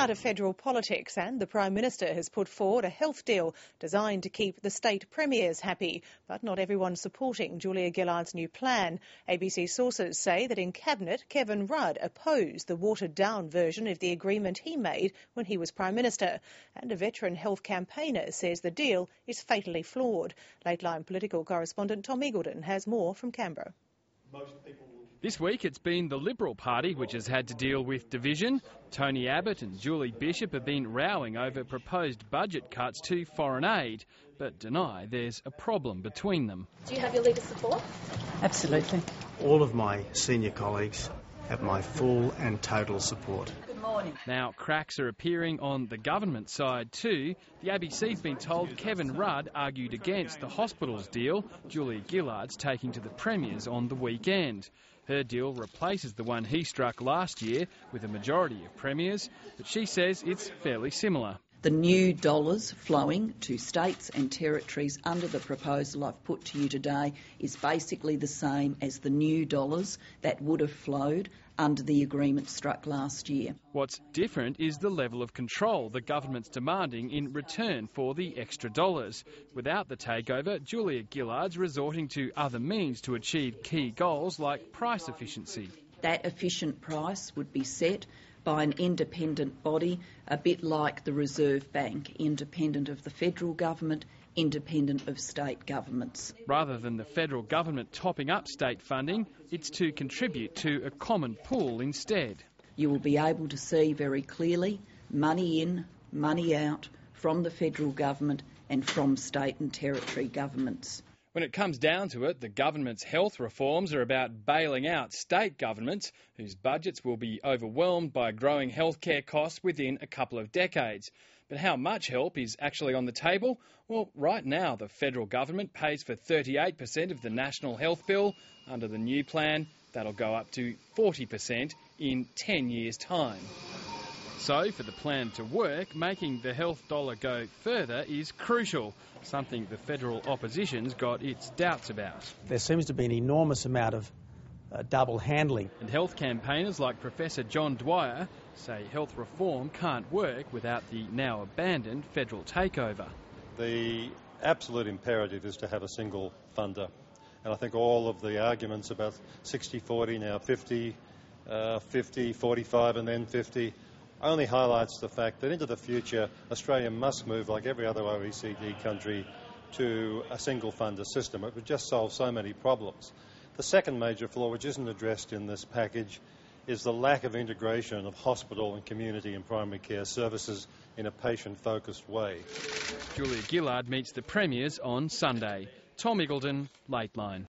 out of federal politics, and the Prime Minister has put forward a health deal designed to keep the state premiers happy. But not everyone's supporting Julia Gillard's new plan. ABC sources say that in Cabinet, Kevin Rudd opposed the watered-down version of the agreement he made when he was Prime Minister. And a veteran health campaigner says the deal is fatally flawed. Lateline political correspondent Tom Eagleton has more from Canberra. This week it's been the Liberal Party which has had to deal with division. Tony Abbott and Julie Bishop have been rowing over proposed budget cuts to foreign aid, but deny there's a problem between them. Do you have your leader's support? Absolutely. All of my senior colleagues have my full and total support. Good morning. Now cracks are appearing on the government side too. The ABC's been told Kevin Rudd argued against the hospitals deal Julia Gillard's taking to the premiers on the weekend. Her deal replaces the one he struck last year with a majority of premiers, but she says it's fairly similar. The new dollars flowing to states and territories under the proposal I've put to you today is basically the same as the new dollars that would have flowed under the agreement struck last year. What's different is the level of control the government's demanding in return for the extra dollars. Without the takeover, Julia Gillard's resorting to other means to achieve key goals like price efficiency. That efficient price would be set by an independent body, a bit like the Reserve Bank, independent of the federal government, independent of state governments. Rather than the federal government topping up state funding, it's to contribute to a common pool instead. You will be able to see very clearly money in, money out from the federal government and from state and territory governments. When it comes down to it, the government's health reforms are about bailing out state governments, whose budgets will be overwhelmed by growing healthcare costs within a couple of decades. But how much help is actually on the table? Well, right now the federal government pays for 38% of the national health bill. Under the new plan, that'll go up to 40% in 10 years' time. So, for the plan to work, making the health dollar go further is crucial, something the federal opposition's got its doubts about. There seems to be an enormous amount of double handling. And health campaigners like Professor John Dwyer say health reform can't work without the now abandoned federal takeover. The absolute imperative is to have a single funder. And I think all of the arguments about 60-40, now 50, 50, 45 and then 50, only highlights the fact that into the future Australia must move, like every other OECD country, to a single funder system. It would just solve so many problems. The second major flaw, which isn't addressed in this package, is the lack of integration of hospital and community and primary care services in a patient-focused way. Julia Gillard meets the premiers on Sunday. Tom Eagleton, Lateline.